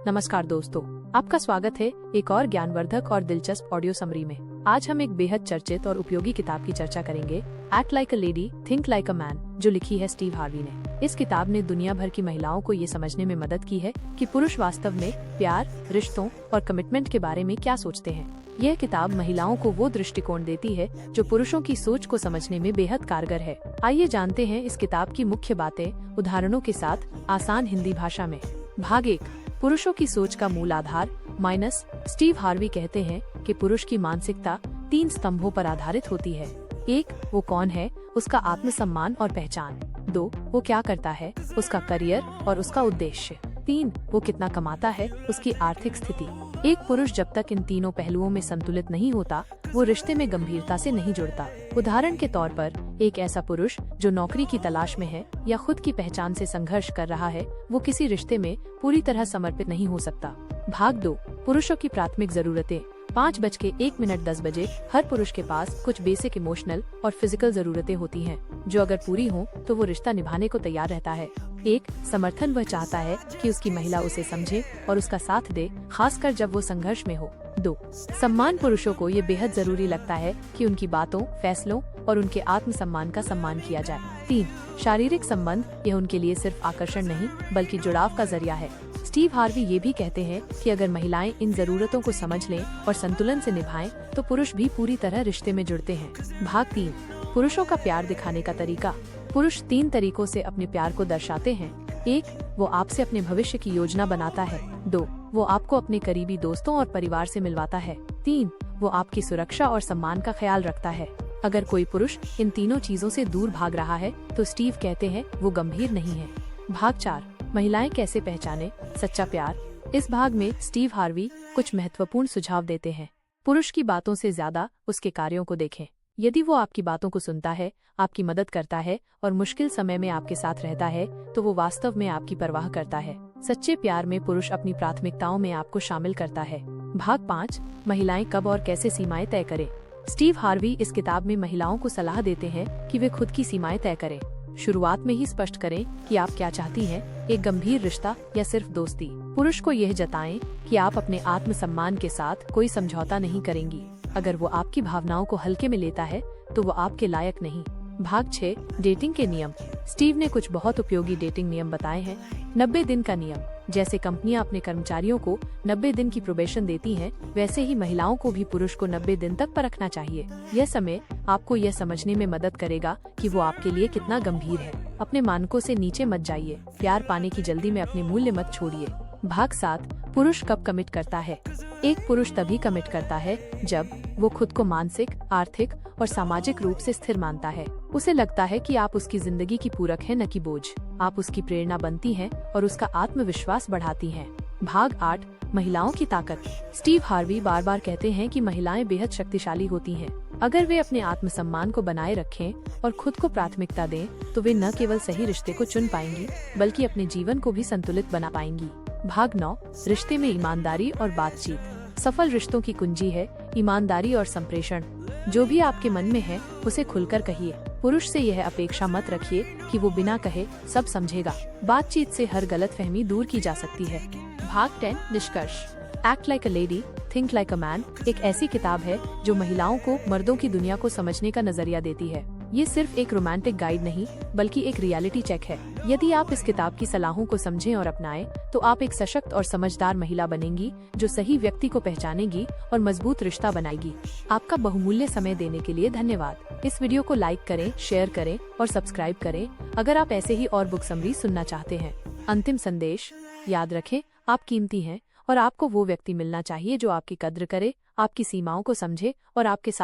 नमस्कार दोस्तों, आपका स्वागत है एक और ज्ञानवर्धक और दिलचस्प ऑडियो समरी में। आज हम एक बेहद चर्चित और उपयोगी किताब की चर्चा करेंगे, act like a lady think like a man, जो लिखी है स्टीव हार्वी ने। इस किताब ने दुनिया भर की महिलाओं को ये समझने में मदद की है कि पुरुष वास्तव में प्यार, रिश्तों और कमिटमेंट के बारे में क्या सोचते हैं। यह किताब महिलाओं को वो दृष्टिकोण देती है जो पुरुषों की सोच को समझने में बेहद कारगर है। आइए जानते हैं इस किताब की मुख्य बातें उदाहरणों के साथ आसान हिंदी भाषा में। भाग 1, पुरुषों की सोच का मूल आधार माइनस। स्टीव हार्वी कहते हैं कि पुरुष की मानसिकता 3 स्तंभों पर आधारित होती है। 1, वो कौन है, उसका आत्मसम्मान और पहचान। 2, वो क्या करता है, उसका करियर और उसका उद्देश्य। 3, वो कितना कमाता है, उसकी आर्थिक स्थिति। एक पुरुष जब तक इन तीनों पहलुओं में संतुलित नहीं होता, वो रिश्ते में गंभीरता से नहीं जुड़ता। उदाहरण के तौर पर, एक ऐसा पुरुष जो नौकरी की तलाश में है या खुद की पहचान से संघर्ष कर रहा है, वो किसी रिश्ते में पूरी तरह समर्पित नहीं हो सकता। भाग 2, पुरुषों की प्राथमिक जरूरतें। 5:01 हर पुरुष के पास कुछ बेसिक इमोशनल और फिजिकल जरूरतें होती हैं, जो अगर पूरी हों तो वो रिश्ता निभाने को तैयार रहता है। 1, समर्थन। वह चाहता है कि उसकी महिला उसे समझे और उसका साथ दे, खासकर जब वो संघर्ष में हो। 2, सम्मान। पुरुषों को ये बेहद जरूरी लगता है कि उनकी बातों, फैसलों और उनके आत्मसम्मान का सम्मान किया जाए। 3, शारीरिक संबंध। यह उनके लिए सिर्फ आकर्षण नहीं बल्कि जुड़ाव का जरिया है। स्टीव हार्वी ये भी कहते हैं कि अगर महिलाएं इन जरूरतों को समझ लें और संतुलन से निभाएं, तो पुरुष भी पूरी तरह रिश्ते में जुड़ते हैं। भाग 3, पुरुषों का प्यार दिखाने का तरीका। पुरुष 3 तरीकों से अपने प्यार को दर्शाते हैं। 1, वो आपसे अपने भविष्य की योजना बनाता है। 2, वो आपको अपने करीबी दोस्तों और परिवार से मिलवाता है। 3, वो आपकी सुरक्षा और सम्मान का ख्याल रखता है। अगर कोई पुरुष इन तीनों चीजों से दूर भाग रहा है, तो स्टीव कहते हैं वो गंभीर नहीं है। भाग 4, महिलाएं कैसे पहचाने सच्चा प्यार। इस भाग में स्टीव हार्वी कुछ महत्वपूर्ण सुझाव देते हैं। पुरुष की बातों से ज्यादा उसके कार्यों को देखें। यदि वो आपकी बातों को सुनता है, आपकी मदद करता है और मुश्किल समय में आपके साथ रहता है, तो वो वास्तव में आपकी परवाह करता है। सच्चे प्यार में पुरुष अपनी प्राथमिकताओं में आपको शामिल करता है। भाग 5, महिलाएं कब और कैसे सीमाएं तय करें। स्टीव हार्वी इस किताब में महिलाओं को सलाह देते हैं कि वे खुद की सीमाएं तय करें। शुरुआत में ही स्पष्ट करें कि आप क्या चाहती हैं, एक गंभीर रिश्ता या सिर्फ दोस्ती। पुरुष को यह जताएं कि आप अपने आत्मसम्मान के साथ कोई समझौता नहीं करेंगी। अगर वो आपकी भावनाओं को हल्के में लेता है, तो वो आपके लायक नहीं। भाग 6, डेटिंग के नियम। स्टीव ने कुछ बहुत उपयोगी डेटिंग नियम बताए हैं। 90 दिन का नियम। जैसे कंपनियां अपने कर्मचारियों को 90 दिन की प्रोबेशन देती हैं, वैसे ही महिलाओं को भी पुरुष को 90 दिन तक परखना चाहिए। यह समय आपको यह समझने में मदद करेगा कि वो आपके लिए कितना गंभीर है। अपने मानकों से नीचे मत जाइए। प्यार पाने की जल्दी में अपने मूल्य मत छोड़िए। भाग 7, पुरुष कब कमिट करता है। एक पुरुष तभी कमिट करता है जब वो खुद को मानसिक, आर्थिक और सामाजिक रूप से स्थिर मानता है। उसे लगता है कि आप उसकी जिंदगी की पूरक है, न कि बोझ। आप उसकी प्रेरणा बनती हैं और उसका आत्मविश्वास बढ़ाती हैं। भाग 8, महिलाओं की ताकत। स्टीव हार्वी बार बार कहते हैं कि महिलाएं बेहद शक्तिशाली होती हैं। अगर वे अपने आत्मसम्मान को बनाए रखें और खुद को प्राथमिकता दें, तो वे न केवल सही रिश्ते को चुन पाएंगी बल्कि अपने जीवन को भी संतुलित बना पाएंगी। भाग 9, रिश्ते में ईमानदारी और बातचीत। सफल रिश्तों की कुंजी है ईमानदारी और संप्रेषण। जो भी आपके मन में है उसे खुलकर कहिए। पुरुष से यह अपेक्षा मत रखिए कि वो बिना कहे सब समझेगा। बातचीत से हर गलतफहमी दूर की जा सकती है। भाग 10, निष्कर्ष। Act like a lady think like a man एक ऐसी किताब है जो महिलाओं को मर्दों की दुनिया को समझने का नजरिया देती है। ये सिर्फ एक रोमांटिक गाइड नहीं बल्कि एक रियलिटी चेक है। यदि आप इस किताब की सलाहों को समझें और अपनाएं, तो आप एक सशक्त और समझदार महिला बनेंगी जो सही व्यक्ति को पहचानेगी और मजबूत रिश्ता बनाएगी। आपका बहुमूल्य समय देने के लिए धन्यवाद। इस वीडियो को लाइक करें, शेयर करें और सब्सक्राइब करें अगर आप ऐसे ही और बुक समरी सुनना चाहते हैं। अंतिम संदेश, याद रखें, आप कीमती हैं और आपको वो व्यक्ति मिलना चाहिए जो आपकी कद्र करे, आपकी सीमाओं को समझे और आपके साथ